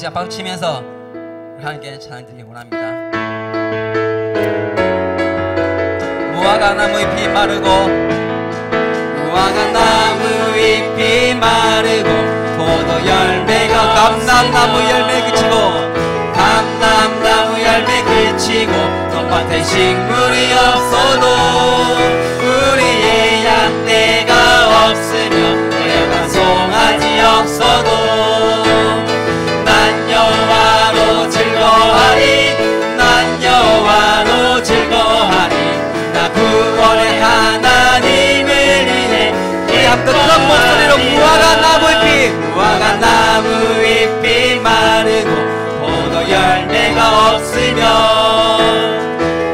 시간 박수 치면서 하나님께 찬양 드리기 원합니다. 무화과 나무 잎이 마르고 무화과 나무 잎이 마르고 포도 열매가 감람나무 열매 그치고 감람나무 열매 그치고 텃밭에 식물이 없어도 우리의 양떼가 없으며 내가 송아지 없어도 난 여호와로 즐거워하리 난 여호와로 즐거워하리 나 구원의 하나님을 위해 우리 함께 큰 목소리로 무화과 나무 잎이 마르고 포도 열매가 없으며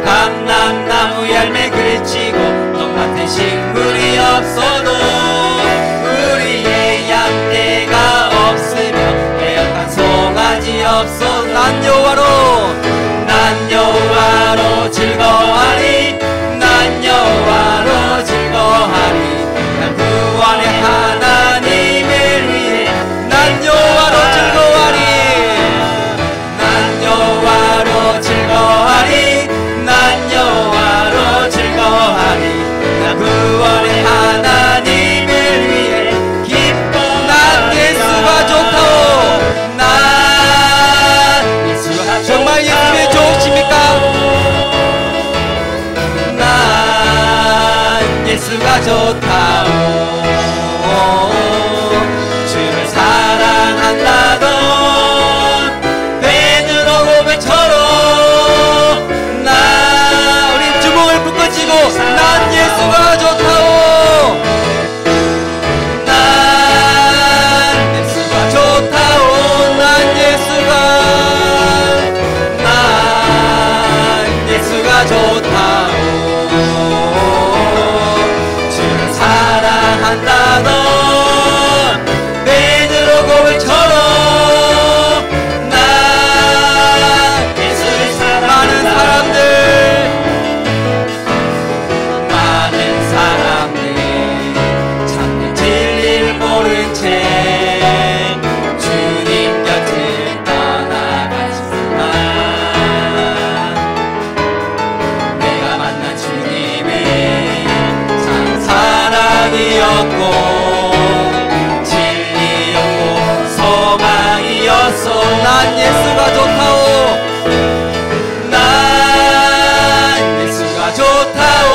감람나무 열매 그치고 텃밭에 식물이 없어도 우리의 양떼가 없으며 빼앗간 송아지 없어 난 여호와로 즐거워하리 난 여호와로 즐거워하리 난 구원의 하나님을 위해 난 여호와로 즐거워하리 난 여호와로 즐거워하리 난 여호와로 즐거워하리 난 구원의 하나님을 위해 기뻐 난 예수가 좋다오 난 예수가 정말 예수님이 좋으십니까? 난 예수가 좋다오 주를 사랑한다던 베드로 고백처럼 우리 주먹을 묶어쥐고 난 예수가 좋다오 난 예수가 좋다오 난 예수가 좋다오 주를 사랑한다던 베드로 고백처럼 난 예수를 사랑한다 많은 사람들 참된 진리를 모른 채 주님 곁을 떠나갔지만 내가 만난 주님은 참 사랑이었고 난 예수가 좋다오 난 예수가 좋다오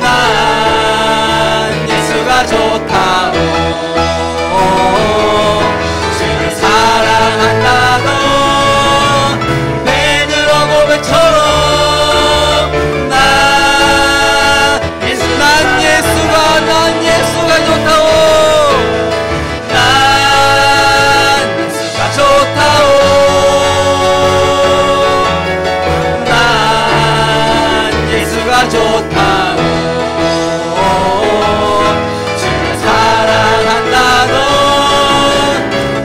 난 예수가 좋다오 주를 사랑한다던 베드로 고백처럼 난 예수가 좋다오 좋다오 주를 사랑한다던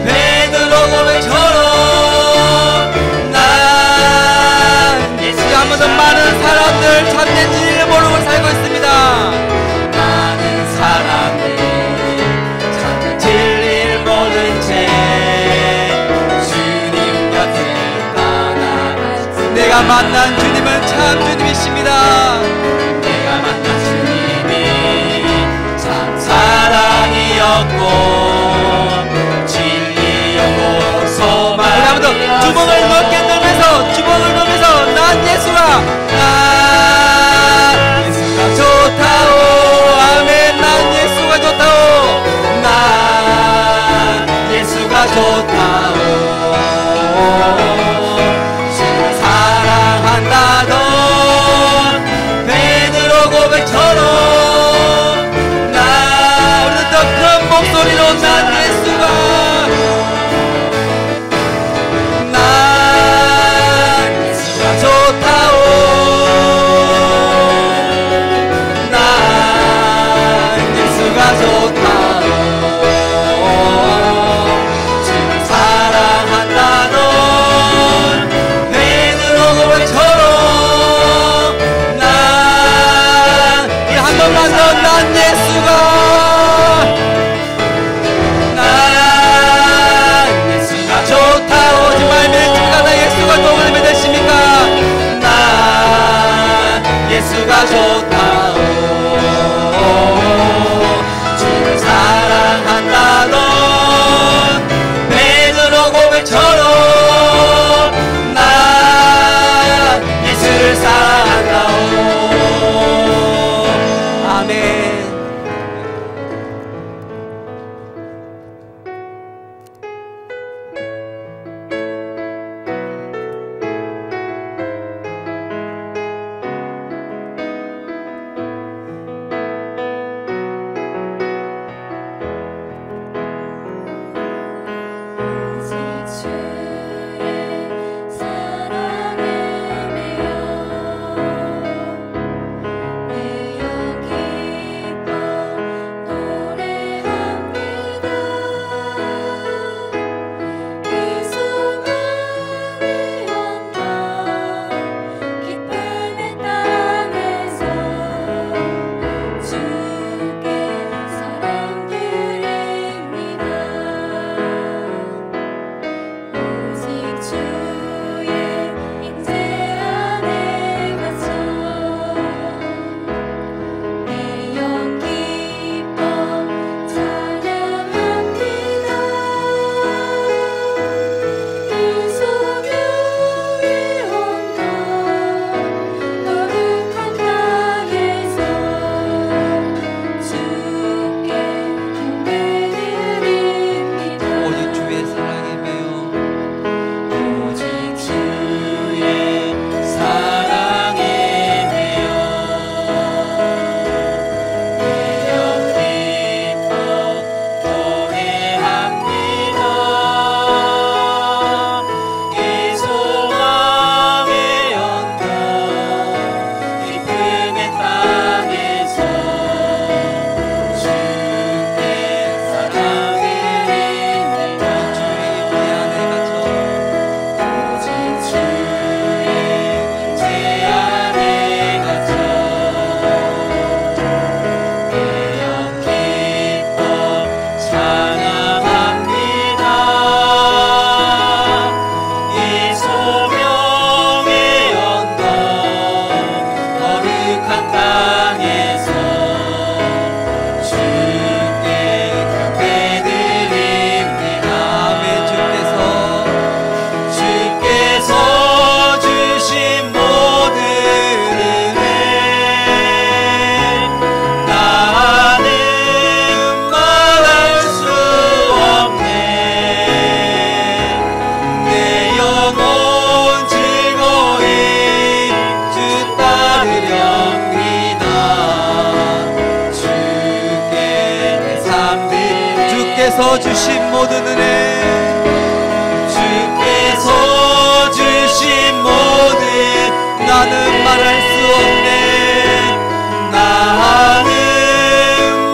베드로 고백처럼 난 예수가 한 번 더 많은 사람들 참된 진리를 모르고 살고 있습니다. 많은 사람들 참된 진리를 모른 채 주님 곁을 떠나갔습니다. 내가 만난 주님은 참 주님이십니다. 내가 만난 주님이 참 사랑이었고 진리였고 소망 우리 한 번 더 주먹을 넓게 들면서 난 예수가 좋다오 아멘 난 예수가 좋다오 난 예수가 좋다오 주를 사랑한다던 베드로 고백처럼 우리도 더 큰 목소리로 난 예수가 난 주께서 주신 모든 은혜, 주께서 주신 모든, 나는 말할 수 없네, 나는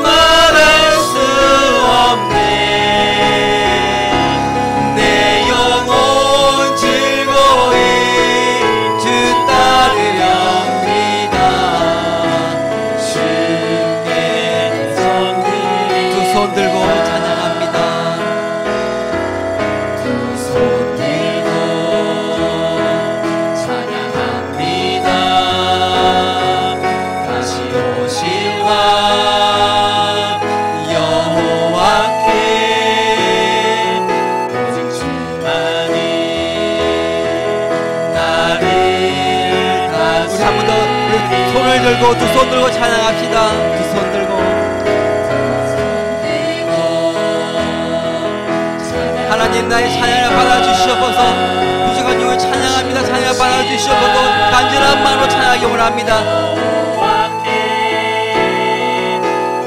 말할 수 없네. 내 영혼 즐거이 주 따르렵니다. 주께 섬기, 두 손 들고 찬양합니다. 두 손 들고 찬양합니다. 다시 오실 왕 여호와께 오직 주만이 나를 다스리리. 우리 한 번 더 손을 들고 두 손 들고 찬양합시다. 두 손 들고. 하나님 나의 찬양을 받아주시옵소서. 부족한 영을 찬양합니다. 찬양을 받아주시옵소서. 간절한 마음으로 찬양하기 원합니다.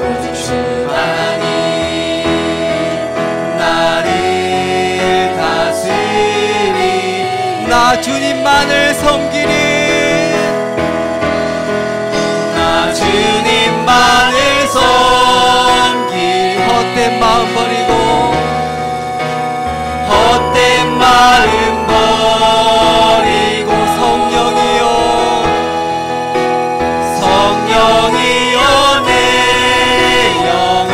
오직 주만이 나를 다스리리. 나 주님만을 섬기리. 나 주님만을 섬기리. 헛된 마음 버리고 헛된 마음 버리고 성령이여, 성령이여 내 영혼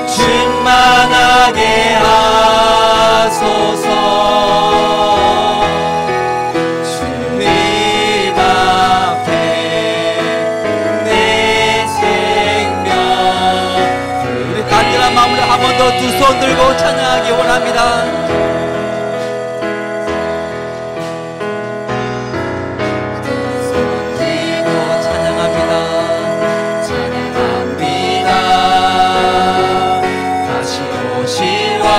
충만하게 하소서. 주님 앞에 내 생명. 우리 간절한 마음으로 한 번 더 두 손 들고 찬양하기 원합니다. 두 손 들고 찬양합니다. 찬양합니다. 다시 오실 왕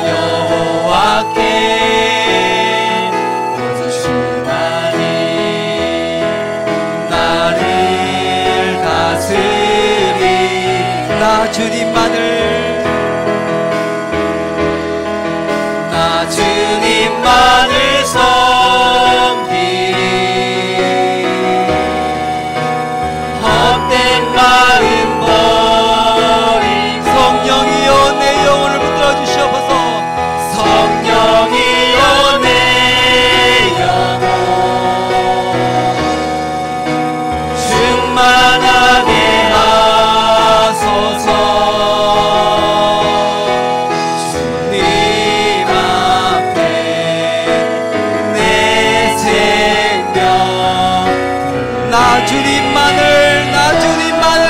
여호와께 오직 주만이 나를 다스리. 나 주님만을, 나 주님만을 섬기리. 헛된 마음 버리고 성령이여 내 영혼을 붙들어 주시옵소서. 성령이여 내 영혼 충만하게 하소서. 주님 앞에 내 생명. 나 주님만을, 나 주님만을,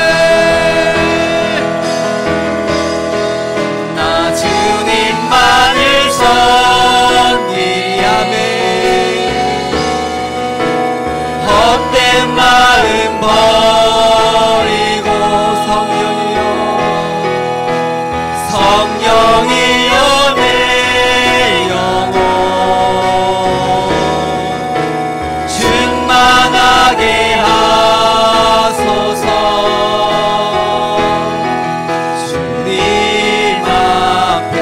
나 주님만을 섬기리. 아멘. 헛된 마음 버리고 성령이여, 성령이여 내 영혼 충만하게 하소서. 주님 앞에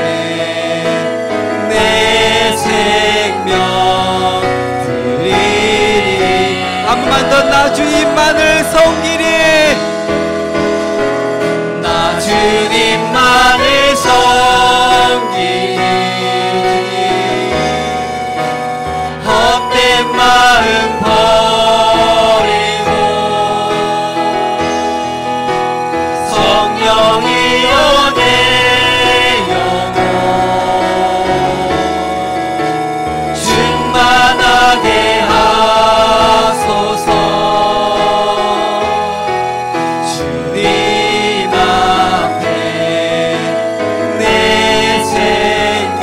내 생명 드리리. 한 번만 더 나 주님만을 섬기리. 나 주님만을 섬기리. 헛된 마음 버리고 성령이여 내 영혼 충만하게 하소서. 주님 앞에 내 생명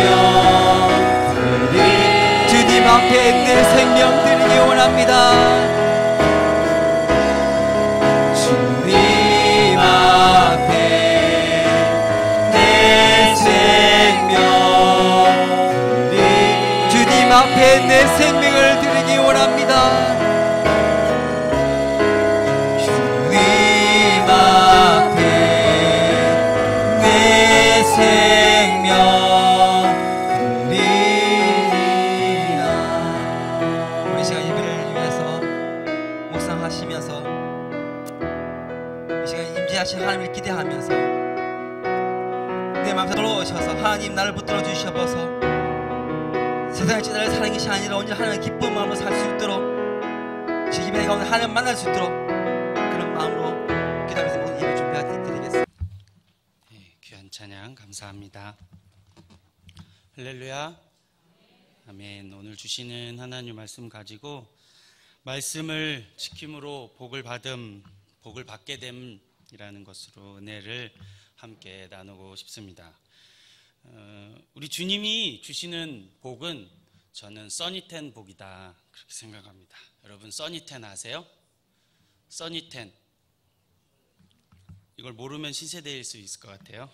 드리. 주님 앞에 내 생명 드리기 원합니다. 주님 앞에 내 생명 드리. 주님 앞에 내 생명을 드리기 원합니다. 주님 앞에 하신 하나님을 기대하면서 내 마음에 들어오셔서 하나님 나를 붙들어 주셔서 세상의 나를 사는 것이 아니라 오늘 하나님 기쁜 마음으로 살 수 있도록 지금 내가 오늘 하나님 만날 수 있도록 그런 마음으로 기도하면서 모든 예배 준비해드리겠습니다. 네, 귀한 찬양 감사합니다. 할렐루야. 아멘. 오늘 주시는 하나님 말씀 가지고 말씀을 지킴으로 복을 받게 됨이라는 것으로 은혜를 함께 나누고 싶습니다. 우리 주님이 주시는 복은 저는 써니텐 복이다 그렇게 생각합니다. 여러분 써니텐 아세요? 써니텐 이걸 모르면 신세대일 수 있을 것 같아요.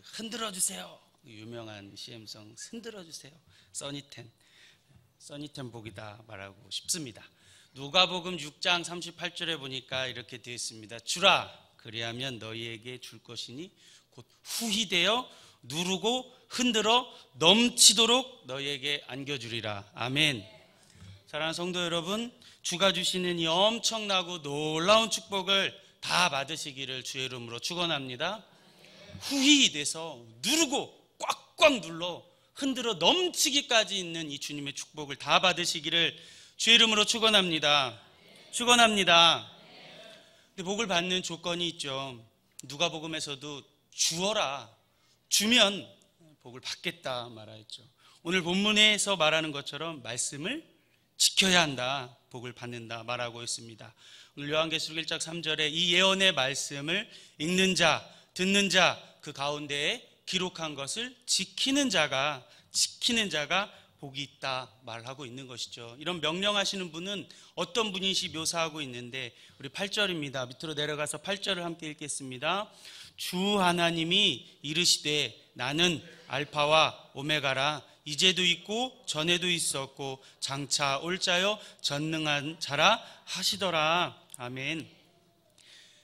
흔들어 주세요. 유명한 CM송 흔들어 주세요. 써니텐 복이다 말하고 싶습니다. 누가복음 6장 38절에 보니까 이렇게 되어 있습니다. 주라 그리하면 너희에게 줄 것이니 곧 후히되어 누르고 흔들어 넘치도록 너희에게 안겨주리라. 아멘. 사랑하는 성도 여러분, 주가 주시는 이 엄청나고 놀라운 축복을 다 받으시기를 주의 이름으로 축원합니다. 후히 돼서 누르고 꽉꽉 눌러 흔들어 넘치기까지 있는 이 주님의 축복을 다 받으시기를 주의 이름으로 축원합니다. 축원합니다. 근데 복을 받는 조건이 있죠. 누가복음에서도 주어라, 주면 복을 받겠다 말하였죠. 오늘 본문에서 말하는 것처럼 말씀을 지켜야 한다, 복을 받는다 말하고 있습니다. 오늘 요한계시록 1장 3절에 이 예언의 말씀을 읽는 자, 듣는 자, 그 가운데에 기록한 것을 지키는 자가 복이 있다 말하고 있는 것이죠. 이런 명령하시는 분은 어떤 분이시 묘사하고 있는데 우리 8절입니다. 밑으로 내려가서 8절을 함께 읽겠습니다. 주 하나님이 이르시되 나는 알파와 오메가라. 이제도 있고 전에도 있었고 장차 올 자여 전능한 자라 하시더라. 아멘.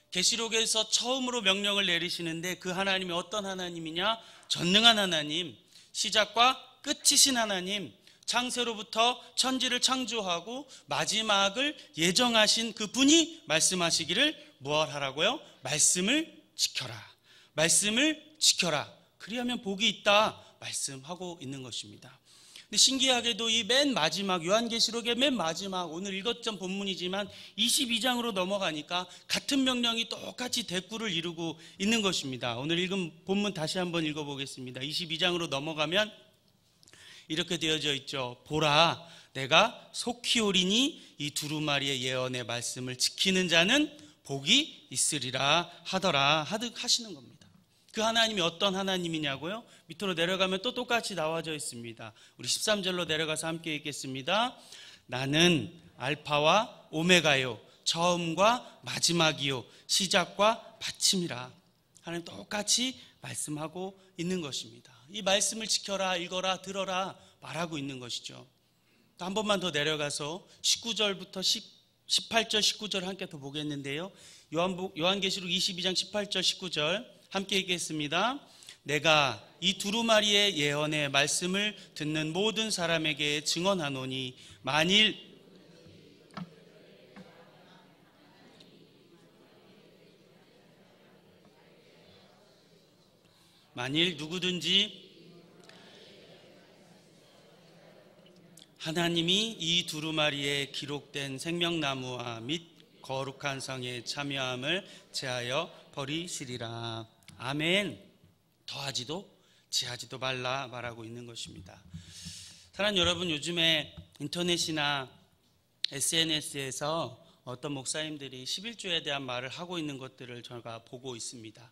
계시록에서 처음으로 명령을 내리시는데 그 하나님이 어떤 하나님이냐? 전능한 하나님, 시작과 끝이신 하나님, 창세로부터 천지를 창조하고 마지막을 예정하신 그 분이 말씀하시기를 무엇 하라고요? 말씀을 지켜라. 말씀을 지켜라. 그리하면 복이 있다 말씀하고 있는 것입니다. 근데 신기하게도 이 맨 마지막 요한계시록의 맨 마지막 오늘 읽었던 본문이지만 22장으로 넘어가니까 같은 명령이 똑같이 대꾸를 이루고 있는 것입니다. 오늘 읽은 본문 다시 한번 읽어보겠습니다. 22장으로 넘어가면 이렇게 되어져 있죠. 보라 내가 속히 오리니 이 두루마리의 예언의 말씀을 지키는 자는 복이 있으리라 하더라 하시는 겁니다. 그 하나님이 어떤 하나님이냐고요? 밑으로 내려가면 또 똑같이 나와져 있습니다. 우리 13절로 내려가서 함께 읽겠습니다. 나는 알파와 오메가요 처음과 마지막이요 시작과 마침이라. 하나님 똑같이 말씀하고 있는 것입니다. 이 말씀을 지켜라, 읽어라, 들어라 말하고 있는 것이죠. 또 한 번만 더 내려가서 19절부터 18절 19절 함께 더 보겠는데요. 요한계시록 22장 18절 19절 함께 읽겠습니다. 내가 이 두루마리의 예언의 말씀을 듣는 모든 사람에게 증언하노니 만일 누구든지 하나님이 이 두루마리에 기록된 생명나무와 및 거룩한 성에 참여함을 제하여 버리시리라. 아멘. 더하지도 지하지도 말라 말하고 있는 것입니다. 사랑하는 여러분, 요즘에 인터넷이나 SNS에서 어떤 목사님들이 11조에 대한 말을 하고 있는 것들을 제가 보고 있습니다.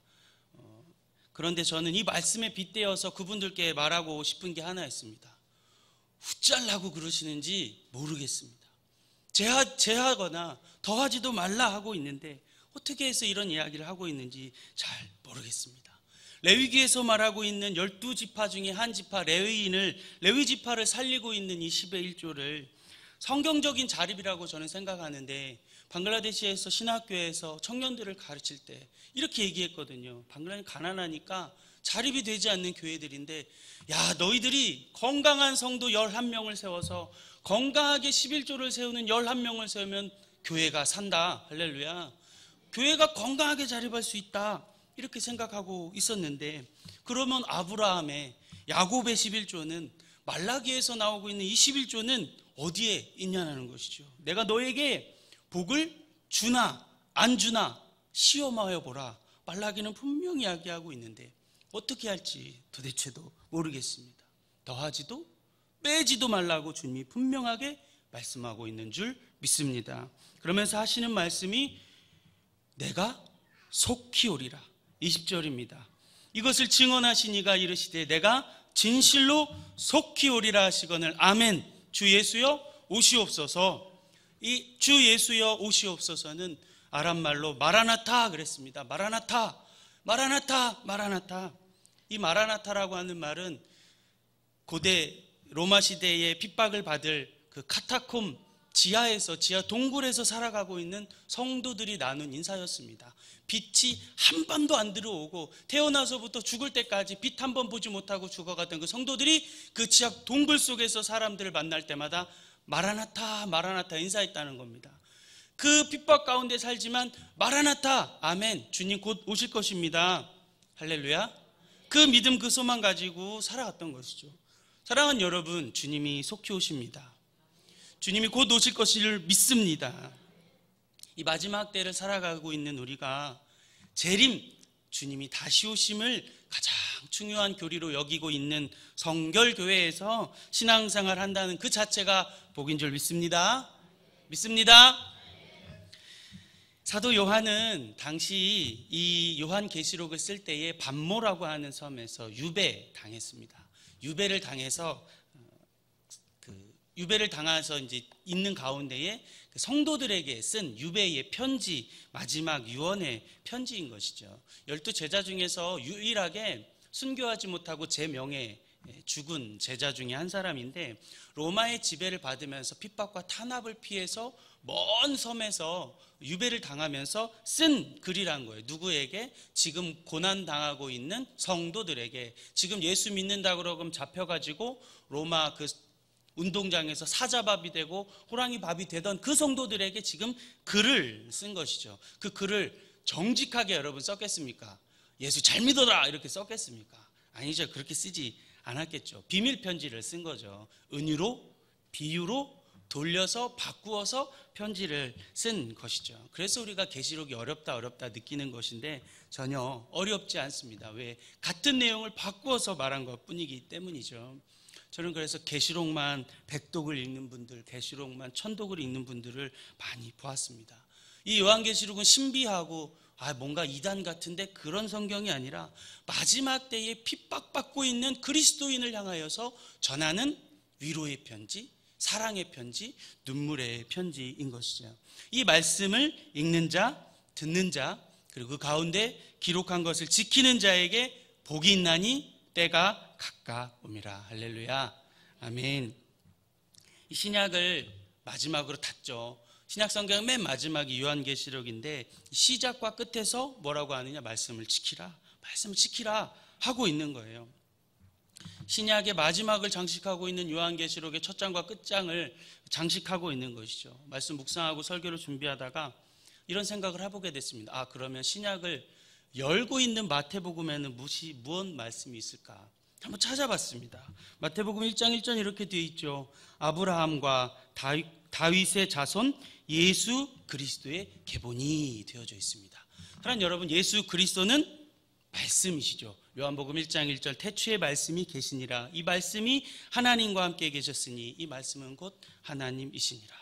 그런데 저는 이 말씀에 빗대어서 그분들께 말하고 싶은 게 하나 있습니다. 웃잘라고 그러시는지 모르겠습니다. 제하거나 더하지도 말라 하고 있는데 어떻게 해서 이런 이야기를 하고 있는지 잘 모르겠습니다. 레위기에서 말하고 있는 12지파 중에 한 지파 레위 지파를 살리고 있는 이 10의 1조를 성경적인 자립이라고 저는 생각하는데 방글라데시에서 신학교에서 청년들을 가르칠 때 이렇게 얘기했거든요. 방글라데시 가난하니까 자립이 되지 않는 교회들인데 야 너희들이 건강한 성도 11명을 세워서 건강하게 11조를 세우는 11명을 세우면 교회가 산다. 할렐루야. 교회가 건강하게 자립할 수 있다 이렇게 생각하고 있었는데, 그러면 아브라함의 야곱의 11조는 말라기에서 나오고 있는 이 11조는 어디에 있냐는 것이죠. 내가 너에게 복을 주나 안 주나 시험하여 보라. 말라기는 분명히 이야기하고 있는데 어떻게 할지 도대체도 모르겠습니다. 더하지도 빼지도 말라고 주님이 분명하게 말씀하고 있는 줄 믿습니다. 그러면서 하시는 말씀이 내가 속히 오리라. 20절입니다. 이것을 증언하신 이가 이르시되 내가 진실로 속히 오리라 하시거늘 아멘. 주 예수여 오시옵소서. 이 주 예수여 오시옵소서는 아람말로 마라나타 그랬습니다. 마라나타, 마라나타, 마라나타. 이 마라나타라고 하는 말은 고대 로마 시대에 핍박을 받을 그 카타콤 지하 동굴에서 살아가고 있는 성도들이 나눈 인사였습니다. 빛이 한 번도 안 들어오고 태어나서부터 죽을 때까지 빛 한 번 보지 못하고 죽어갔던 그 성도들이 그 지하 동굴 속에서 사람들을 만날 때마다 마라나타, 마라나타 인사했다는 겁니다. 그 핍박 가운데 살지만 마라나타, 아멘, 주님 곧 오실 것입니다. 할렐루야. 그 믿음, 그 소망 가지고 살아갔던 것이죠. 사랑하는 여러분, 주님이 속히 오십니다. 주님이 곧 오실 것을 믿습니다. 이 마지막 때를 살아가고 있는 우리가 재림, 주님이 다시 오심을 가장 중요한 교리로 여기고 있는 성결교회에서 신앙생활 한다는 그 자체가 복인 줄 믿습니다. 믿습니다. 사도 요한은 당시 이 요한계시록을 쓸 때에 반모라고 하는 섬에서 유배당했습니다. 유배를 당해서 이제 있는 가운데에 성도들에게 쓴 유배의 편지, 마지막 유언의 편지인 것이죠. 12제자 중에서 유일하게 순교하지 못하고 제 명에 죽은 제자 중에 한 사람인데, 로마의 지배를 받으면서 핍박과 탄압을 피해서 먼 섬에서 유배를 당하면서 쓴 글이란 거예요. 누구에게? 지금 고난당하고 있는 성도들에게. 지금 예수 믿는다고 그러면 잡혀가지고 로마 그 운동장에서 사자밥이 되고 호랑이 밥이 되던 그 성도들에게 지금 글을 쓴 것이죠. 그 글을 정직하게 여러분 썼겠습니까? 예수 잘 믿어라 이렇게 썼겠습니까? 아니죠. 그렇게 쓰지 않았겠죠. 비밀 편지를 쓴 거죠. 은유로, 비유로 돌려서 바꾸어서 편지를 쓴 것이죠. 그래서 우리가 계시록이 어렵다 느끼는 것인데 전혀 어렵지 않습니다. 왜? 같은 내용을 바꾸어서 말한 것뿐이기 때문이죠. 저는 그래서 계시록만 100독을 읽는 분들, 계시록만 1000독을 읽는 분들을 많이 보았습니다. 이 요한계시록은 신비하고 뭔가 이단 같은데 그런 성경이 아니라 마지막 때에 핍박받고 있는 그리스도인을 향하여서 전하는 위로의 편지, 사랑의 편지, 눈물의 편지인 것이죠. 이 말씀을 읽는 자, 듣는 자, 그리고 그 가운데 기록한 것을 지키는 자에게 복이 있나니 때가 가까움이라. 할렐루야. 아멘. 이 신약을 마지막으로 닫죠. 신약 성경의 맨 마지막이 요한계시록인데 시작과 끝에서 뭐라고 하느냐? 말씀을 지키라. 말씀을 지키라 하고 있는 거예요. 신약의 마지막을 장식하고 있는 요한계시록의 첫 장과 끝장을 장식하고 있는 것이죠. 말씀 묵상하고 설교를 준비하다가 이런 생각을 해보게 됐습니다. 그러면 신약을 열고 있는 마태복음에는 무슨 말씀이 있을까? 한번 찾아봤습니다. 마태복음 1장 1절 이렇게 되어 있죠. 아브라함과 다윗의 자손 예수 그리스도의 계본이 되어져 있습니다. 사랑하는 여러분, 예수 그리스도는 말씀이시죠. 요한복음 1장 1절 태초에 말씀이 계시니라. 이 말씀이 하나님과 함께 계셨으니 이 말씀은 곧 하나님이시니라.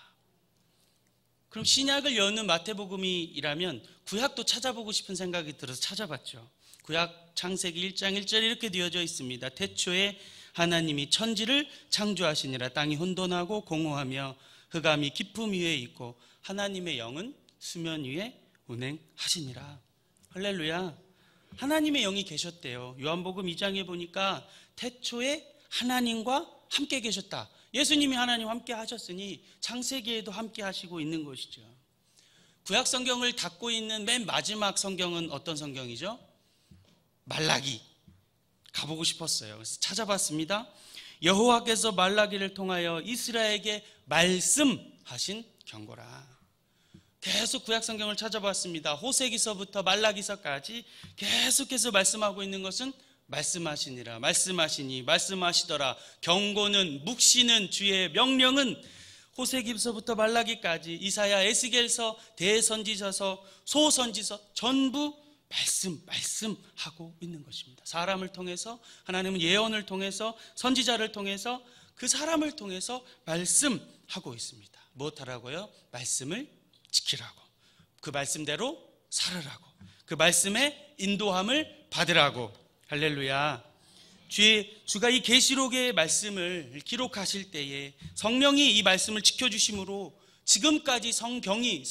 그럼 신약을 여는 마태복음이라면 구약도 찾아보고 싶은 생각이 들어서 찾아봤죠. 구약 창세기 1장 1절 이렇게 되어져 있습니다. 태초에 하나님이 천지를 창조하시니라. 땅이 혼돈하고 공허하며 흑암이 깊음 위에 있고 하나님의 영은 수면 위에 운행하시니라. 할렐루야. 하나님의 영이 계셨대요. 요한복음 2장에 보니까 태초에 하나님과 함께 계셨다. 예수님이 하나님과 함께 하셨으니 창세기에도 함께 하시고 있는 것이죠. 구약 성경을 닫고 있는 맨 마지막 성경은 어떤 성경이죠? 말라기. 가보고 싶었어요. 그래서 찾아봤습니다. 여호와께서 말라기를 통하여 이스라엘에게 말씀하신 경고라. 계속 구약 성경을 찾아봤습니다. 호세기서부터 말라기서까지 계속해서 말씀하고 있는 것은 말씀하시니라, 말씀하시니, 말씀하시더라, 경고는, 묵시는, 주의 명령은, 호세기서부터 말라기까지 이사야, 에스겔서, 대선지서서, 소선지서 전부 말씀하고 있는 것입니다. 사람을 통해서, 하나님은 예언을 통해서, 선지자를 통해서, 그 사람을 통해서 말씀하고 있습니다. 무엇하라고요? 말씀을 지키라고, 그 말씀대로 살으라고, 그 말씀의 인도함을 받으라고. 할렐루야. 주가 이 계시록의 말씀을 기록하실 때에 성령이 이 말씀을 지켜주심으로 지금까지 성경이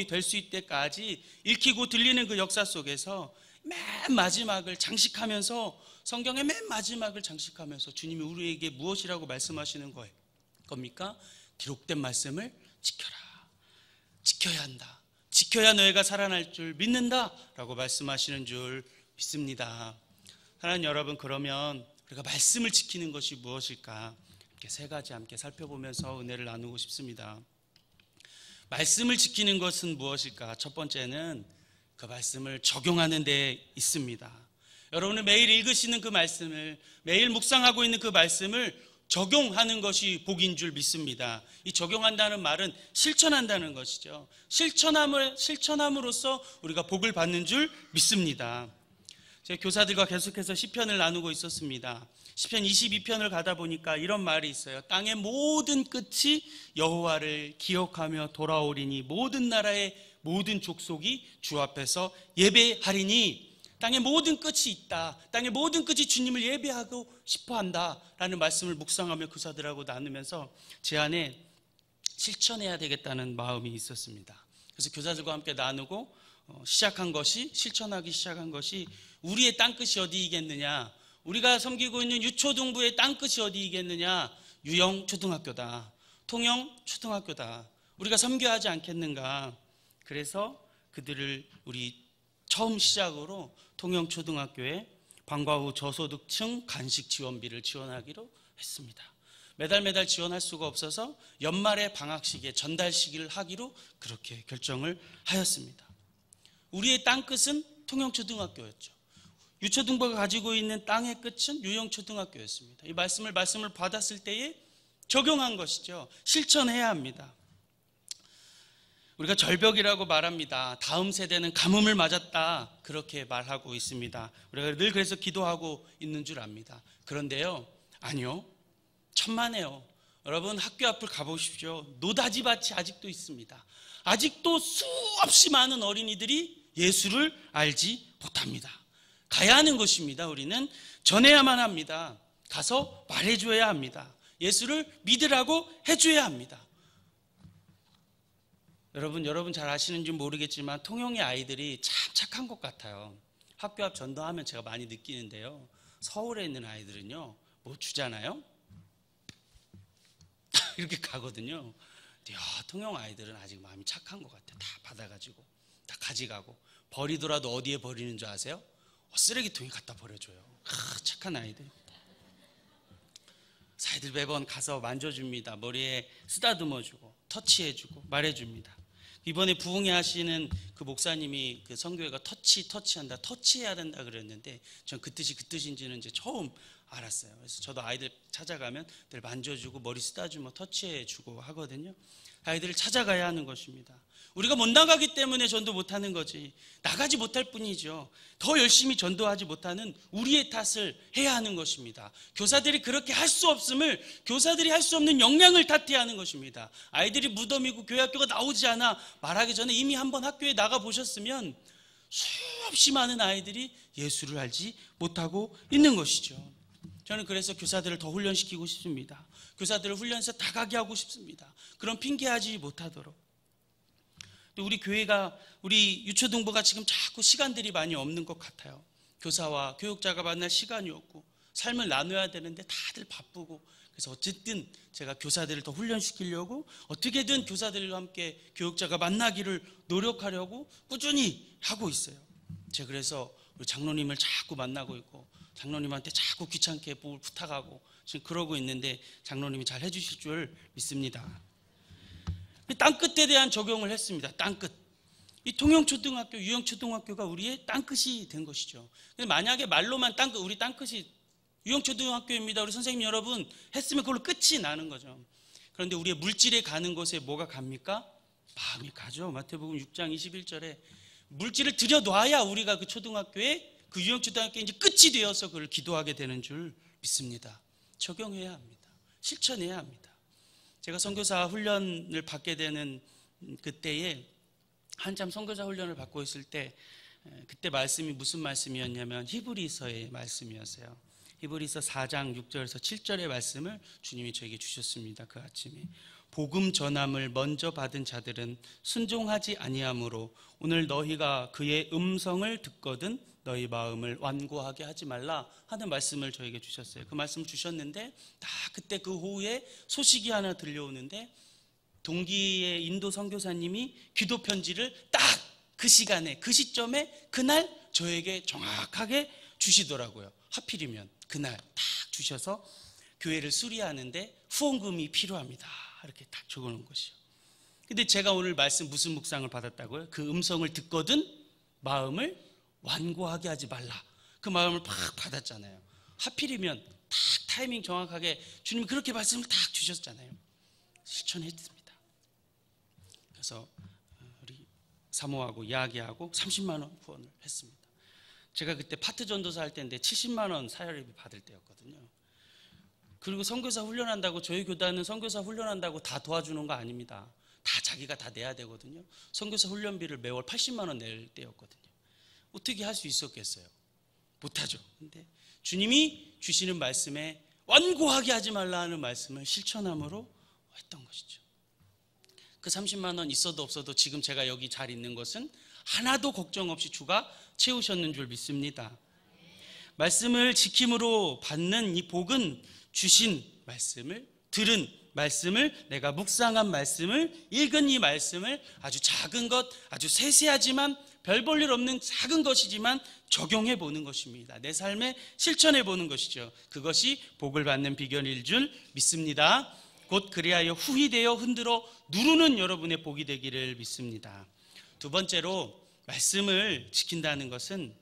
될 수 있때까지 읽히고 들리는 그 역사 속에서 맨 마지막을 장식하면서, 성경의 맨 마지막을 장식하면서 주님이 우리에게 무엇이라고 말씀하시는 겁니까? 기록된 말씀을 지켜라, 지켜야 한다, 지켜야 너희가 살아날 줄 믿는다 라고 말씀하시는 줄 믿습니다. 사랑하는 여러분, 그러면 우리가 말씀을 지키는 것이 무엇일까? 이렇게 세 가지 함께 살펴보면서 은혜를 나누고 싶습니다. 말씀을 지키는 것은 무엇일까? 첫 번째는 그 말씀을 적용하는 데 있습니다. 여러분은 매일 읽으시는 그 말씀을, 매일 묵상하고 있는 그 말씀을 적용하는 것이 복인 줄 믿습니다. 이 적용한다는 말은 실천한다는 것이죠. 실천함으로써 우리가 복을 받는 줄 믿습니다. 제가 교사들과 계속해서 시편을 나누고 있었습니다. 시편 22편을 가다 보니까 이런 말이 있어요. 땅의 모든 끝이 여호와를 기억하며 돌아오리니, 모든 나라의 모든 족속이 주 앞에서 예배하리니. 땅의 모든 끝이 있다, 땅의 모든 끝이 주님을 예배하고 싶어한다 라는 말씀을 묵상하며 교사들하고 나누면서 제 안에 실천해야 되겠다는 마음이 있었습니다. 그래서 교사들과 함께 나누고 실천하기 시작한 것이, 우리의 땅끝이 어디이겠느냐, 우리가 섬기고 있는 유초등부의 땅끝이 어디이겠느냐, 유영초등학교다, 통영초등학교다, 우리가 섬겨야 하지 않겠는가. 그래서 그들을 우리 처음 시작으로 통영초등학교에 방과 후 저소득층 간식 지원비를 지원하기로 했습니다. 매달 지원할 수가 없어서 연말에 방학식에 전달식을 하기로 그렇게 결정을 하였습니다. 우리의 땅끝은 통영초등학교였죠. 유초등부가 가지고 있는 땅의 끝은 유영초등학교였습니다. 이 말씀을 받았을 때에 적용한 것이죠. 실천해야 합니다. 우리가 절벽이라고 말합니다. 다음 세대는 가뭄을 맞았다, 그렇게 말하고 있습니다. 우리가 늘 그래서 기도하고 있는 줄 압니다. 그런데요, 아니요, 천만에요. 여러분, 학교 앞을 가보십시오. 노다지밭이 아직도 있습니다. 아직도 수없이 많은 어린이들이 예수를 알지 못합니다. 가야 하는 것입니다. 우리는 전해야만 합니다. 가서 말해줘야 합니다. 예수를 믿으라고 해줘야 합니다. 여러분 잘 아시는지 모르겠지만 통영의 아이들이 참 착한 것 같아요. 학교 앞 전도하면 제가 많이 느끼는데요, 서울에 있는 아이들은요, 뭐 주잖아요, 이렇게 가거든요. 야, 통영 아이들은 아직 마음이 착한 것 같아요. 다 받아가지고 다 가져가고, 버리더라도 어디에 버리는 줄 아세요? 쓰레기통에 갖다 버려줘요. 착한 아이들. 아이들 매번 가서 만져줍니다. 머리에 쓰다듬어주고 터치해주고 말해줍니다. 이번에 부흥회 하시는 그 목사님이 그 선교회가 터치한다, 터치해야 된다 그랬는데, 전 그 뜻인지는 이제 처음 알았어요. 그래서 저도 아이들 찾아가면 늘 만져주고 머리 쓰다주고 터치해주고 하거든요. 아이들을 찾아가야 하는 것입니다. 우리가 못 나가기 때문에 전도 못하는 거지, 나가지 못할 뿐이죠. 더 열심히 전도하지 못하는 우리의 탓을 해야 하는 것입니다. 교사들이 그렇게 할 수 없음을, 교사들이 할 수 없는 역량을 탓해야 하는 것입니다. 아이들이 무덤이고 교회 학교가 나오지 않아 말하기 전에 이미 한번 학교에 나가 보셨으면 수없이 많은 아이들이 예수를 알지 못하고 있는 것이죠. 저는 그래서 교사들을 더 훈련시키고 싶습니다. 교사들을 훈련해서 다가게 하고 싶습니다. 그런 핑계하지 못하도록. 우리 교회가, 우리 유초등부가 지금 자꾸 시간들이 많이 없는 것 같아요. 교사와 교육자가 만날 시간이 없고, 삶을 나눠야 되는데 다들 바쁘고, 그래서 어쨌든 제가 교사들을 더 훈련시키려고 어떻게든 교사들과 함께 교육자가 만나기를 노력하려고 꾸준히 하고 있어요. 제가 그래서 우리 장로님을 자꾸 만나고 있고, 장로님한테 자꾸 귀찮게 뭘 부탁하고 지금 그러고 있는데 장로님이 잘 해주실 줄 믿습니다. 땅끝에 대한 적용을 했습니다. 땅끝. 이 통영초등학교, 유영초등학교가 우리의 땅끝이 된 것이죠. 만약에 말로만 땅끝, 우리 땅끝이 유영초등학교입니다, 우리 선생님 여러분 했으면 그걸로 끝이 나는 거죠. 그런데 우리의 물질에 가는 것에 뭐가 갑니까? 마음이 가죠. 마태복음 6장 21절에 물질을 들여놔야 우리가 그 초등학교에, 그 유영초등학교에 이제 끝이 되어서 그걸 기도하게 되는 줄 믿습니다. 적용해야 합니다. 실천해야 합니다. 제가 선교사 훈련을 받게 되는 그때에 한참 선교사 훈련을 받고 있을 때, 그때 말씀이 무슨 말씀이었냐면 히브리서의 말씀이었어요. 히브리서 4장 6절에서 7절의 말씀을 주님이 저에게 주셨습니다. 그 아침에 복음 전함을 먼저 받은 자들은 순종하지 아니하므로 오늘 너희가 그의 음성을 듣거든 너희 마음을 완고하게 하지 말라 하는 말씀을 저에게 주셨어요. 그 말씀을 주셨는데 딱 그때 그 오후에 소식이 하나 들려오는데, 동기의 인도 선교사님이 기도 편지를 딱 그 시간에, 그 시점에, 그날 저에게 정확하게 주시더라고요. 하필이면 그날 딱 주셔서 교회를 수리하는데 후원금이 필요합니다, 이렇게 딱 적어놓은 것이요. 근데 제가 오늘 말씀 무슨 묵상을 받았다고요? 그 음성을 듣거든 마음을 완고하게 하지 말라. 그 마음을 팍 받았잖아요. 하필이면 딱 타이밍 정확하게 주님이 그렇게 말씀을 딱 주셨잖아요. 실천했습니다. 그래서 우리 사모하고 이야기하고 30만 원 후원을 했습니다. 제가 그때 파트 전도사 할 때인데 70만 원 사혈비 받을 때였거든요. 그리고 선교사 훈련한다고, 저희 교단은 선교사 훈련한다고 다 도와주는 거 아닙니다. 다 자기가 다 내야 되거든요. 선교사 훈련비를 매월 80만 원 낼 때였거든요. 어떻게 할 수 있었겠어요? 못하죠. 근데 주님이 주시는 말씀에 완고하게 하지 말라 하는 말씀을 실천함으로 했던 것이죠. 그 30만 원 있어도 없어도 지금 제가 여기 잘 있는 것은 하나도 걱정 없이 주가 채우셨는 줄 믿습니다. 말씀을 지킴으로 받는 이 복은 주신 말씀을, 들은 말씀을, 내가 묵상한 말씀을, 읽은 이 말씀을 아주 작은 것, 아주 세세하지만 별 볼 일 없는 작은 것이지만 적용해 보는 것입니다. 내 삶에 실천해 보는 것이죠. 그것이 복을 받는 비결일 줄 믿습니다. 곧 그리하여 후히되어 흔들어 누르는 여러분의 복이 되기를 믿습니다. 두 번째로, 말씀을 지킨다는 것은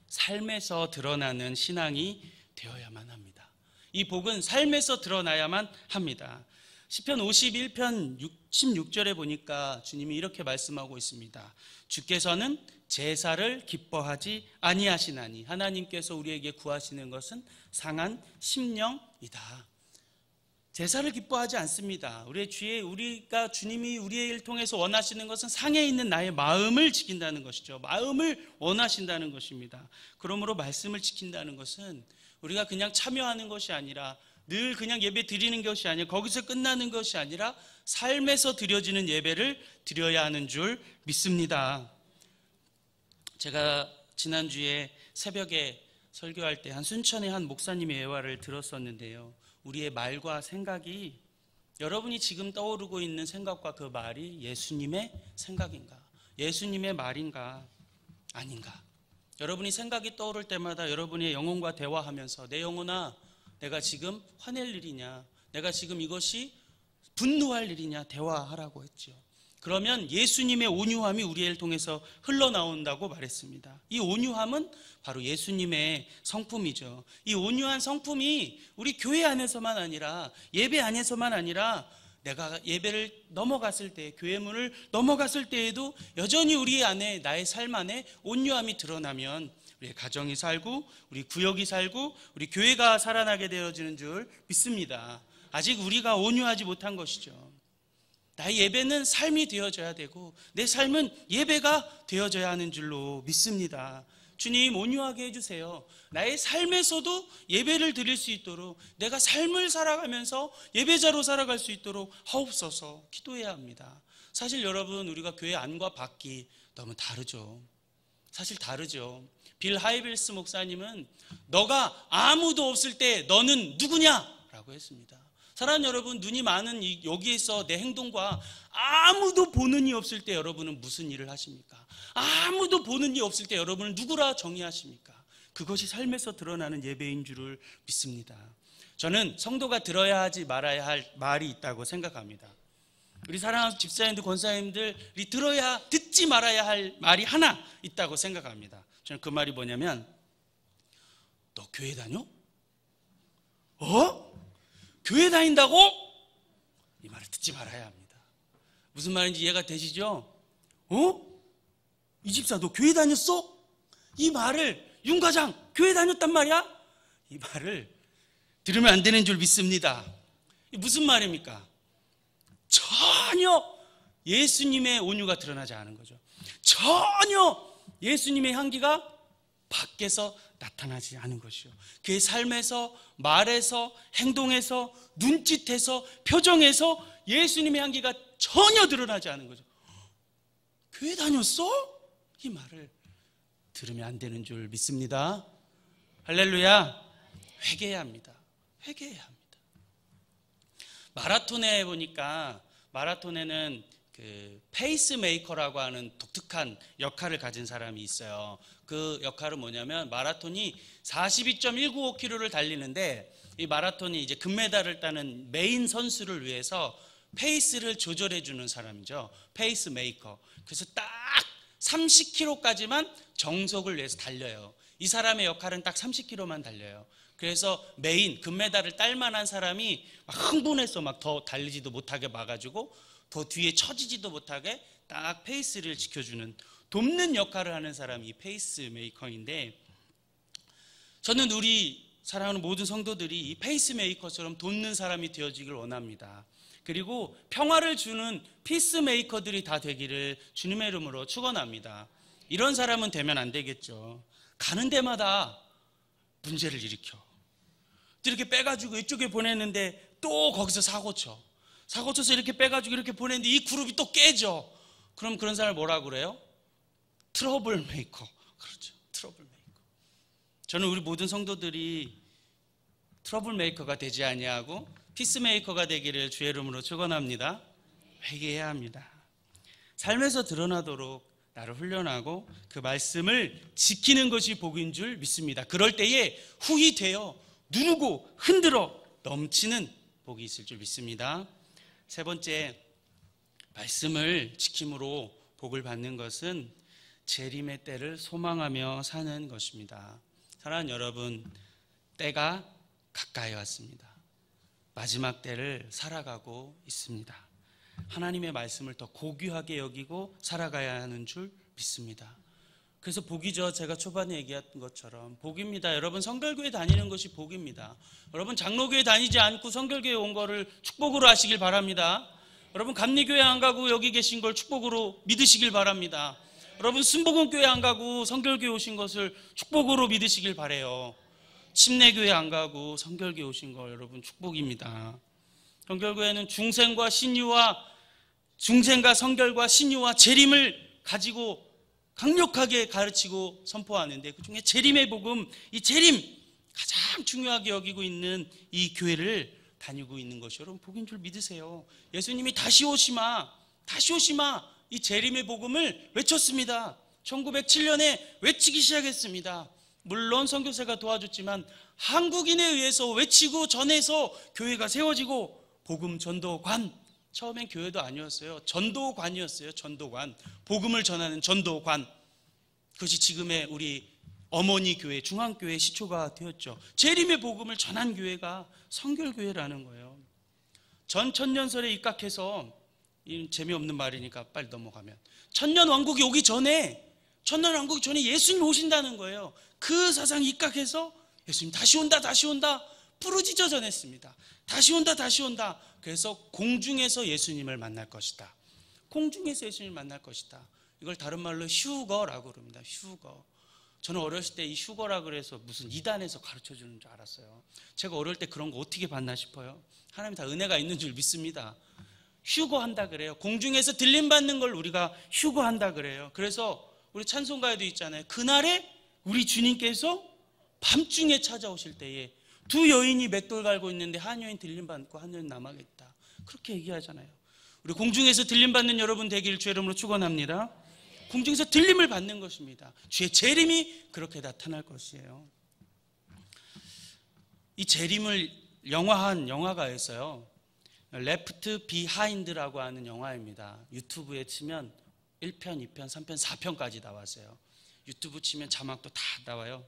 삶에서 드러나는 신앙이 되어야만 합니다. 이 복은 삶에서 드러나야만 합니다. 시편 51편 16절에 보니까 주님이 이렇게 말씀하고 있습니다. 주께서는 제사를 기뻐하지 아니하시나니, 하나님께서 우리에게 구하시는 것은 상한 심령이다. 제사를 기뻐하지 않습니다. 우리가 주님이 우리의 일 통해서 원하시는 것은 상에 있는 나의 마음을 지킨다는 것이죠. 마음을 원하신다는 것입니다. 그러므로 말씀을 지킨다는 것은 우리가 그냥 참여하는 것이 아니라, 늘 그냥 예배 드리는 것이 아니라, 거기서 끝나는 것이 아니라 삶에서 드려지는 예배를 드려야 하는 줄 믿습니다. 제가 지난주에 새벽에 설교할 때 한 순천의 한 목사님의 예화를 들었었는데요. 우리의 말과 생각이, 여러분이 지금 떠오르고 있는 생각과 그 말이 예수님의 생각인가, 예수님의 말인가 아닌가. 여러분이 생각이 떠오를 때마다 여러분의 영혼과 대화하면서, 내 영혼아, 내가 지금 화낼 일이냐, 내가 지금 이것이 분노할 일이냐 대화하라고 했죠. 그러면 예수님의 온유함이 우리를 통해서 흘러나온다고 말했습니다. 이 온유함은 바로 예수님의 성품이죠. 이 온유한 성품이 우리 교회 안에서만 아니라, 예배 안에서만 아니라, 내가 예배를 넘어갔을 때, 교회 문을 넘어갔을 때에도 여전히 우리 안에, 나의 삶 안에 온유함이 드러나면 우리 가정이 살고, 우리 구역이 살고, 우리 교회가 살아나게 되어지는 줄 믿습니다. 아직 우리가 온유하지 못한 것이죠. 나의 예배는 삶이 되어져야 되고, 내 삶은 예배가 되어져야 하는 줄로 믿습니다. 주님, 온유하게 해주세요. 나의 삶에서도 예배를 드릴 수 있도록, 내가 삶을 살아가면서 예배자로 살아갈 수 있도록 하옵소서 기도해야 합니다. 사실 여러분, 우리가 교회 안과 밖이 너무 다르죠. 사실 다르죠. 빌 하이빌스 목사님은 너가 아무도 없을 때 너는 누구냐? 라고 했습니다. 사랑하는 여러분, 눈이 많은 여기에서 내 행동과 아무도 보는 이 없을 때 여러분은 무슨 일을 하십니까? 아무도 보는 이 없을 때 여러분은 누구라 정의하십니까? 그것이 삶에서 드러나는 예배인 줄을 믿습니다. 저는 성도가 들어야 하지 말아야 할 말이 있다고 생각합니다. 우리 사랑하는 집사님들, 권사님들이 들어야, 듣지 말아야 할 말이 하나 있다고 생각합니다. 저는 그 말이 뭐냐면, 너 교회 다녀? 교회 다닌다고? 이 말을 듣지 말아야 합니다. 무슨 말인지 이해가 되시죠? 이 집사 너 교회 다녔어? 이 말을, 윤 과장 교회 다녔단 말이야? 이 말을 들으면 안 되는 줄 믿습니다. 무슨 말입니까? 전혀 예수님의 온유가 드러나지 않은 거죠. 전혀 예수님의 향기가 밖에서 나타나지 않은 것이요. 그의 삶에서, 말에서, 행동에서, 눈짓에서, 표정에서 예수님의 향기가 전혀 드러나지 않은 거죠. 교회 다녔어? 이 말을 들으면 안 되는 줄 믿습니다. 할렐루야. 회개해야 합니다. 회개해야 합니다. 마라톤에 보니까, 마라톤에는 그 페이스메이커라고 하는 독특한 역할을 가진 사람이 있어요. 그 역할은 뭐냐면, 마라톤이 42.195km를 달리는데, 이 마라톤이 이제 금메달을 따는 메인 선수를 위해서 페이스를 조절해 주는 사람이죠. 페이스메이커. 그래서 딱 30km까지만 정석을 위해서 달려요. 이 사람의 역할은 딱 30km만 달려요. 그래서 메인 금메달을 딸 만한 사람이 막 흥분해서 막 더 달리지도 못하게 막아주고, 더 뒤에 처지지도 못하게 딱 페이스를 지켜주는, 돕는 역할을 하는 사람이 이 페이스메이커인데, 저는 우리 사랑하는 모든 성도들이 이 페이스메이커처럼 돕는 사람이 되어지길 원합니다. 그리고 평화를 주는 피스메이커들이 다 되기를 주님의 이름으로 축원합니다. 이런 사람은 되면 안 되겠죠. 가는 데마다 문제를 일으켜. 이렇게 빼가지고 이쪽에 보냈는데 또 거기서 사고 쳐서 이렇게 빼가지고 이렇게 보냈는데 이 그룹이 또 깨져. 그럼 그런 사람을 뭐라고 그래요? 트러블 메이커. 그렇죠. 트러블 메이커. 저는 우리 모든 성도들이 트러블 메이커가 되지 아니하고 피스메이커가 되기를 주의 이름으로 축원합니다. 회개해야 합니다. 삶에서 드러나도록 나를 훈련하고 그 말씀을 지키는 것이 복인 줄 믿습니다. 그럴 때에 후히 되어 누르고 흔들어 넘치는 복이 있을 줄 믿습니다. 세 번째, 말씀을 지킴으로 복을 받는 것은 재림의 때를 소망하며 사는 것입니다. 사랑하는 여러분, 때가 가까이 왔습니다. 마지막 때를 살아가고 있습니다. 하나님의 말씀을 더 고귀하게 여기고 살아가야 하는 줄 믿습니다. 그래서 복이죠. 제가 초반에 얘기했던 것처럼 복입니다. 여러분, 성결교회 다니는 것이 복입니다. 여러분, 장로교회 다니지 않고 성결교회 온 거를 축복으로 하시길 바랍니다. 여러분, 감리교회 안 가고 여기 계신 걸 축복으로 믿으시길 바랍니다. 여러분, 순복음교회 안 가고 성결교회 오신 것을 축복으로 믿으시길 바라요. 침례교회 안 가고 성결교회 오신 거 여러분 축복입니다. 성결교회는 중생과 성결과 신유와 재림을 가지고 강력하게 가르치고 선포하는데, 그 중에 재림의 복음, 이 재림 가장 중요하게 여기고 있는 이 교회를 다니고 있는 것이 여러분 복인 줄 믿으세요. 예수님이 다시 오시마 이 재림의 복음을 외쳤습니다. 1907년에 외치기 시작했습니다. 물론 선교사가 도와줬지만 한국인에 의해서 외치고 전해서 교회가 세워지고, 복음 전도관, 처음엔 교회도 아니었어요. 전도관이었어요. 전도관, 복음을 전하는 전도관. 그것이 지금의 우리 어머니 교회, 중앙교회 시초가 되었죠. 재림의 복음을 전한 교회가 성결교회라는 거예요. 전 천년설에 입각해서, 이 재미없는 말이니까 빨리 넘어가면, 천년왕국이 오기 전에 예수님이 오신다는 거예요. 그 사상이 입각해서 예수님 다시 온다 부르짖어 전했습니다. 다시 온다. 그래서 공중에서 예수님을 만날 것이다. 공중에서 예수님을 만날 것이다. 이걸 다른 말로 휴거라고 그럽니다. 휴거. 저는 어렸을 때 이 휴거라고 그래서 무슨 이단에서 가르쳐 주는 줄 알았어요. 제가 어릴 때 그런 거 어떻게 봤나 싶어요. 하나님 다 은혜가 있는 줄 믿습니다. 휴거한다 그래요. 공중에서 들림 받는 걸 우리가 휴거한다 그래요. 그래서 우리 찬송가에도 있잖아요. 그날에 우리 주님께서 밤중에 찾아오실 때에 두 여인이 맷돌 갈고 있는데 한 여인 들림 받고 한 여인 남아겠다. 그렇게 얘기하잖아요. 우리 공중에서 들림 받는 여러분 되기를 주의 이름으로 축원합니다. 공중에서 들림을 받는 것입니다. 주의 재림이 그렇게 나타날 것이에요. 이 재림을 영화한 영화가였어요. 레프트 비하인드라고 하는 영화입니다. 유튜브에 치면 1편, 2편, 3편, 4편까지 나왔어요. 유튜브 치면 자막도 다 나와요.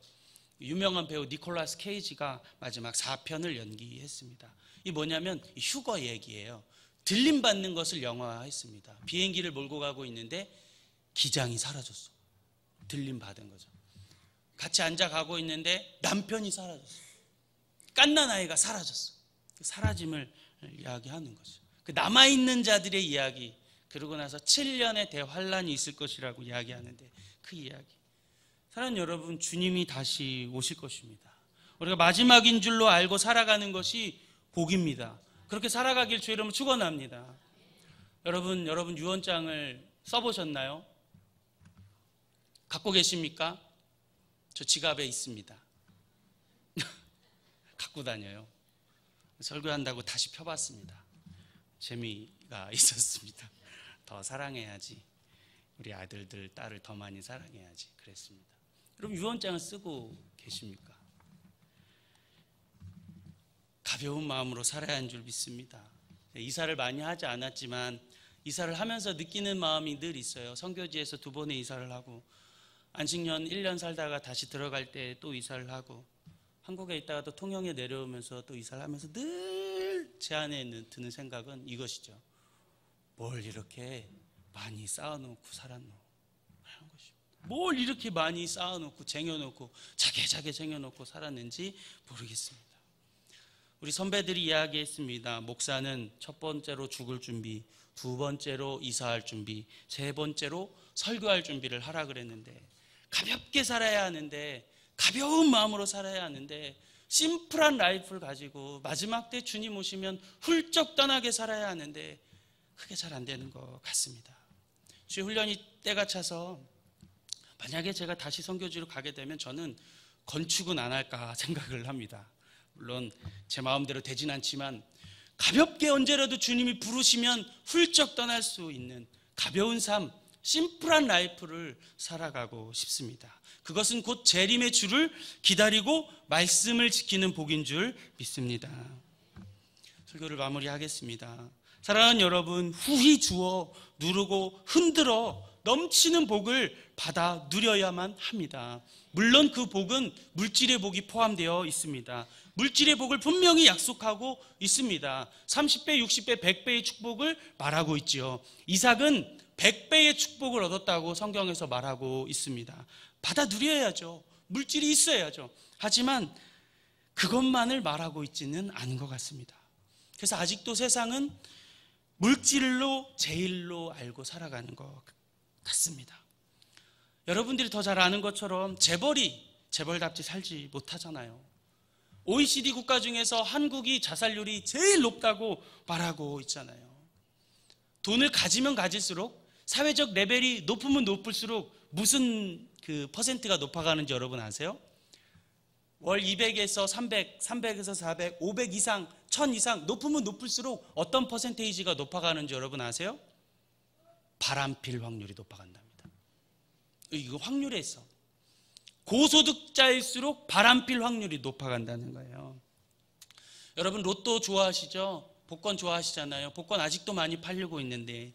유명한 배우 니콜라스 케이지가 마지막 4편을 연기했습니다. 이 뭐냐면 휴거 얘기예요. 들림 받는 것을 영화화했습니다. 비행기를 몰고 가고 있는데 기장이 사라졌어. 들림 받은 거죠. 같이 앉아 가고 있는데 남편이 사라졌어. 갓난 아이가 사라졌어. 그 사라짐을 이야기하는 거죠. 그 남아있는 자들의 이야기, 그러고 나서 7년의 대환란이 있을 것이라고 이야기하는데 그 이야기. 사랑하는 여러분, 주님이 다시 오실 것입니다. 우리가 마지막인 줄로 알고 살아가는 것이 복입니다. 그렇게 살아가길 주의 이름으로 축원합니다. 여러분 유언장을 써보셨나요? 갖고 계십니까? 저 지갑에 있습니다. 갖고 다녀요. 설교한다고 다시 펴봤습니다. 재미가 있었습니다. 더 사랑해야지. 우리 아들들, 딸을 더 많이 사랑해야지. 그랬습니다. 여러분 유언장을 쓰고 계십니까? 가벼운 마음으로 살아야 하는 줄 믿습니다. 이사를 많이 하지 않았지만 이사를 하면서 느끼는 마음이 늘 있어요. 선교지에서 2번의 이사를 하고 안식년 1년 살다가 다시 들어갈 때 또 이사를 하고 한국에 있다가 또 통영에 내려오면서 또 이사를 하면서 늘 제 안에 드는 생각은 이것이죠. 뭘 이렇게 많이 쌓아놓고 살았노 하는 것입니다. 뭘 이렇게 많이 쌓아놓고 쟁여놓고 자게 쟁여놓고 살았는지 모르겠습니다. 우리 선배들이 이야기했습니다. 목사는 첫 번째로 죽을 준비, 2번째로 이사할 준비, 3번째로 설교할 준비를 하라 그랬는데 가볍게 살아야 하는데, 가벼운 마음으로 살아야 하는데, 심플한 라이프를 가지고 마지막 때 주님 오시면 훌쩍 떠나게 살아야 하는데 그게 잘 안 되는 것 같습니다. 주의 훈련이 때가 차서 만약에 제가 다시 선교지로 가게 되면 저는 건축은 안 할까 생각을 합니다. 물론 제 마음대로 되진 않지만 가볍게 언제라도 주님이 부르시면 훌쩍 떠날 수 있는 가벼운 삶, 심플한 라이프를 살아가고 싶습니다. 그것은 곧 재림의 주를 기다리고 말씀을 지키는 복인 줄 믿습니다. 설교를 마무리하겠습니다. 사랑하는 여러분, 후히 주어 누르고 흔들어 넘치는 복을 받아 누려야만 합니다. 물론 그 복은 물질의 복이 포함되어 있습니다. 물질의 복을 분명히 약속하고 있습니다. 30배, 60배, 100배의 축복을 말하고 있지요. 이삭은 100배의 축복을 얻었다고 성경에서 말하고 있습니다. 받아 누려야죠. 물질이 있어야죠. 하지만 그것만을 말하고 있지는 않은 것 같습니다. 그래서 아직도 세상은 물질로 제일로 알고 살아가는 것 같습니다. 여러분들이 더 잘 아는 것처럼 재벌이 재벌답지 살지 못하잖아요. OECD 국가 중에서 한국이 자살률이 제일 높다고 말하고 있잖아요. 돈을 가지면 가질수록, 사회적 레벨이 높으면 높을수록 무슨 그 퍼센트가 높아가는지 여러분 아세요? 월 200에서 300, 300에서 400, 500 이상, 1000 이상 높으면 높을수록 어떤 퍼센테이지가 높아가는지 여러분 아세요? 바람필 확률이 높아간답니다. 이거 확률에 있어. 고소득자일수록 바람필 확률이 높아간다는 거예요. 여러분 로또 좋아하시죠? 복권 좋아하시잖아요. 복권 아직도 많이 팔리고 있는데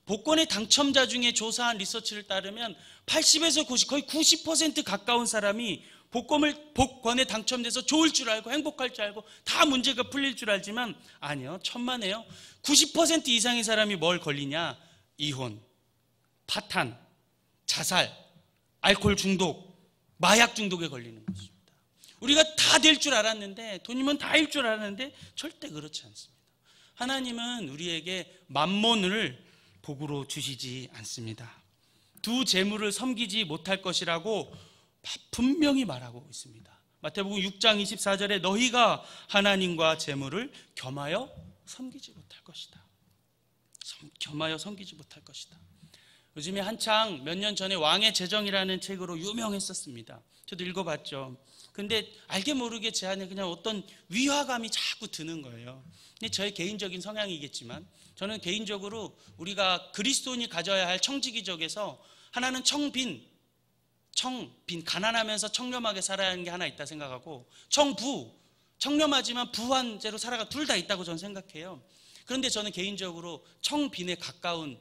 복권의 당첨자 중에 조사한 리서치를 따르면 80에서 90, 거의 90% 가까운 사람이 복권에 당첨돼서 좋을 줄 알고 행복할 줄 알고 다 문제가 풀릴 줄 알지만 아니요, 천만에요. 90% 이상의 사람이 뭘 걸리냐? 이혼, 파탄, 자살, 알코올 중독, 마약 중독에 걸리는 것입니다. 우리가 다 될 줄 알았는데, 돈이면 다일 줄 알았는데 절대 그렇지 않습니다. 하나님은 우리에게 만몬을 복으로 주시지 않습니다. 두 재물을 섬기지 못할 것이라고 분명히 말하고 있습니다. 마태복음 6장 24절에 너희가 하나님과 재물을 겸하여 섬기지 못할 것이다. 겸하여 섬기지 못할 것이다. 요즘에 한창 몇 년 전에 왕의 재정이라는 책으로 유명했었습니다. 저도 읽어봤죠. 근데 알게 모르게 제 안에 그냥 어떤 위화감이 자꾸 드는 거예요. 근데 저의 개인적인 성향이겠지만 저는 개인적으로 우리가 그리스도인이 가져야 할 청지기적에서 하나는 청빈, 가난하면서 청렴하게 살아야 하는 게 하나 있다 생각하고 청부, 청렴하지만 부한 죄로 살아가 둘 다 있다고 저는 생각해요. 그런데 저는 개인적으로 청빈에 가까운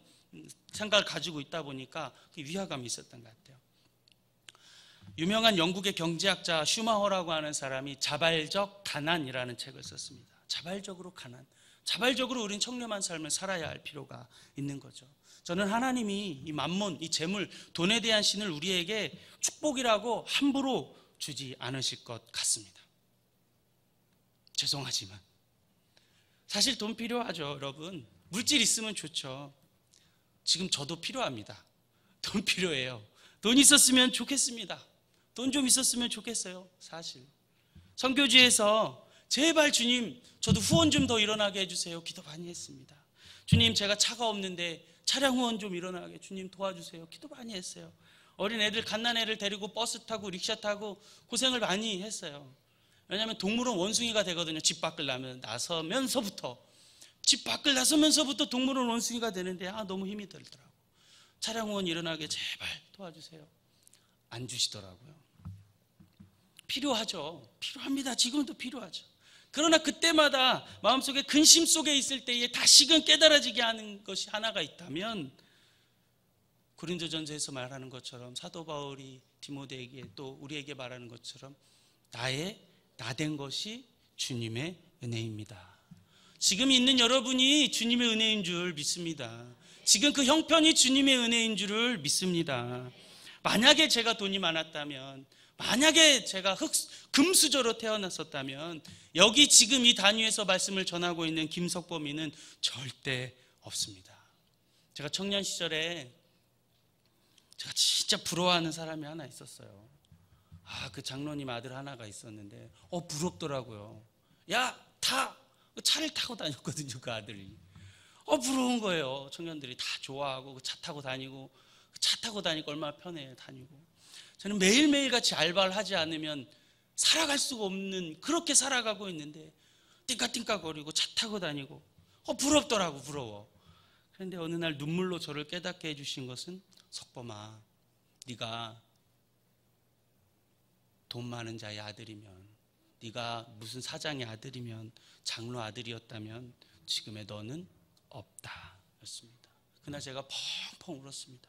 생각을 가지고 있다 보니까 위화감이 있었던 것 같아요. 유명한 영국의 경제학자 슈마허라고 하는 사람이 자발적 가난이라는 책을 썼습니다. 자발적으로 가난, 자발적으로 우린 청렴한 삶을 살아야 할 필요가 있는 거죠. 저는 하나님이 이 만몬, 이 재물, 돈에 대한 신을 우리에게 축복이라고 함부로 주지 않으실 것 같습니다. 죄송하지만 사실 돈 필요하죠, 여러분. 물질 있으면 좋죠. 지금 저도 필요합니다. 돈 필요해요. 돈 있었으면 좋겠습니다. 돈 좀 있었으면 좋겠어요. 사실 선교지에서 제발 주님, 저도 후원 좀 더 일어나게 해주세요. 기도 많이 했습니다. 주님, 제가 차가 없는데 차량 후원 좀 일어나게 주님 도와주세요. 기도 많이 했어요. 어린 애들, 갓난애를 데리고 버스 타고 릭샤 타고 고생을 많이 했어요. 왜냐하면 동물원 원숭이가 되거든요. 집 밖을 나서면서부터 동물원 원숭이가 되는데 너무 힘이 들더라고. 차량 후원 일어나게 제발 도와주세요. 안 주시더라고요. 필요하죠. 필요합니다. 지금도 필요하죠. 그러나 그때마다 마음속에 근심 속에 있을 때에 다시금 깨달아지게 하는 것이 하나가 있다면, 고린도전서에서 말하는 것처럼 사도 바울이 디모데에게 또 우리에게 말하는 것처럼 나된 것이 주님의 은혜입니다. 지금 있는 여러분이 주님의 은혜인 줄 믿습니다. 지금 그 형편이 주님의 은혜인 줄을 믿습니다. 만약에 제가 돈이 많았다면, 만약에 제가 금수저로 태어났었다면 여기 지금 이 단위에서 말씀을 전하고 있는 김석범이는 절대 없습니다. 제가 청년 시절에 제가 진짜 부러워하는 사람이 하나 있었어요. 그 장로님 아들 하나가 있었는데 부럽더라고요. 야, 타! 차를 타고 다녔거든요, 그 아들이. 부러운 거예요. 청년들이 다 좋아하고 차 타고 다니고, 차 타고 다니고 얼마나 편해요, 다니고. 저는 매일매일 같이 알바를 하지 않으면 살아갈 수가 없는, 그렇게 살아가고 있는데 띵까띵까거리고 차 타고 다니고 부럽더라고, 부러워. 그런데 어느 날 눈물로 저를 깨닫게 해주신 것은, 석범아, 네가 돈 많은 자의 아들이면, 네가 무슨 사장의 아들이면, 장로 아들이었다면 지금의 너는 없다 였습니다. 그날 제가 펑펑 울었습니다.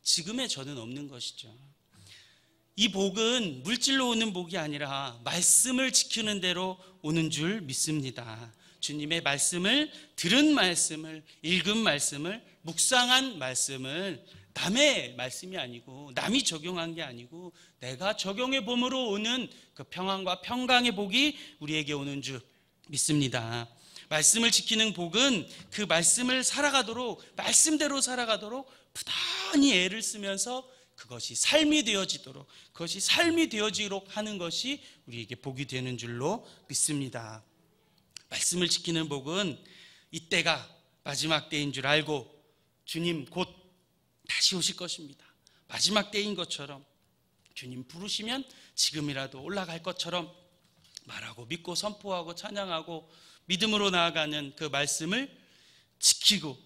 지금의 저는 없는 것이죠. 이 복은 물질로 오는 복이 아니라 말씀을 지키는 대로 오는 줄 믿습니다. 주님의 말씀을, 들은 말씀을, 읽은 말씀을, 묵상한 말씀을 남의 말씀이 아니고, 남이 적용한 게 아니고 내가 적용해 봄으로 오는 그 평안과 평강의 복이 우리에게 오는 줄 믿습니다. 말씀을 지키는 복은 그 말씀을 살아가도록, 말씀대로 살아가도록 부단히 애를 쓰면서 그것이 삶이 되어지도록, 그것이 삶이 되어지도록 하는 것이 우리에게 복이 되는 줄로 믿습니다. 말씀을 지키는 복은 이때가 마지막 때인 줄 알고 주님 곧 다시 오실 것입니다. 마지막 때인 것처럼, 주님 부르시면 지금이라도 올라갈 것처럼 말하고 믿고 선포하고 찬양하고 믿음으로 나아가는 그 말씀을 지키고,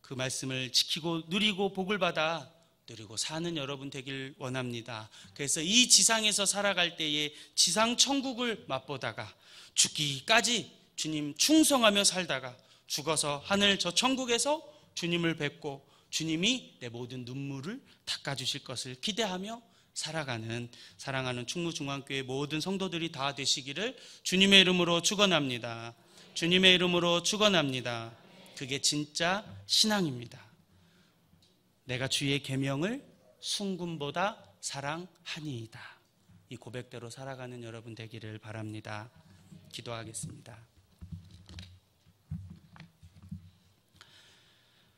그 말씀을 지키고 누리고 복을 받아 누리고 사는 여러분 되길 원합니다. 그래서 이 지상에서 살아갈 때에 지상 천국을 맛보다가 죽기까지 주님 충성하며 살다가 죽어서 하늘 저 천국에서 주님을 뵙고 주님이 내 모든 눈물을 닦아주실 것을 기대하며 살아가는, 사랑하는 충무중앙교회 모든 성도들이 다 되시기를 주님의 이름으로 축원합니다. 주님의 이름으로 축원합니다. 그게 진짜 신앙입니다. 내가 주의 계명을 순금보다 사랑하니이다. 이 고백대로 살아가는 여러분 되기를 바랍니다. 기도하겠습니다.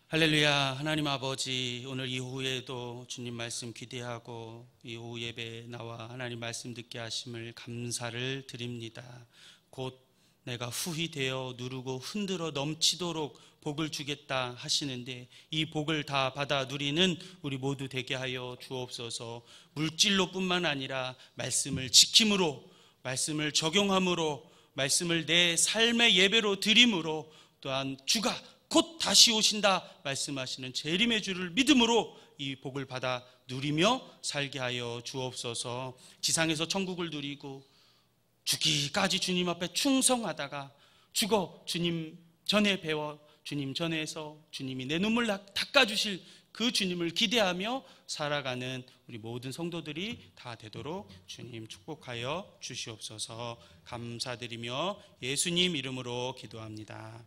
할렐루야. 하나님 아버지, 오늘 이 오후에도 주님 말씀 기대하고 이 오후 예배에 나와 하나님 말씀 듣게 하심을 감사를 드립니다. 곧 내가 후히 되어 누르고 흔들어 넘치도록 복을 주겠다 하시는데, 이 복을 다 받아 누리는 우리 모두 되게 하여 주옵소서. 물질로 뿐만 아니라 말씀을 지킴으로, 말씀을 적용함으로, 말씀을 내 삶의 예배로 드림으로, 또한 주가 곧 다시 오신다 말씀하시는 재림의 주를 믿음으로 이 복을 받아 누리며 살게 하여 주옵소서. 지상에서 천국을 누리고 죽기까지 주님 앞에 충성하다가 죽어 주님 전에 배워 주님 전에서 주님이 내 눈물 닦아주실 그 주님을 기대하며 살아가는 우리 모든 성도들이 다 되도록 주님 축복하여 주시옵소서. 감사드리며 예수님 이름으로 기도합니다.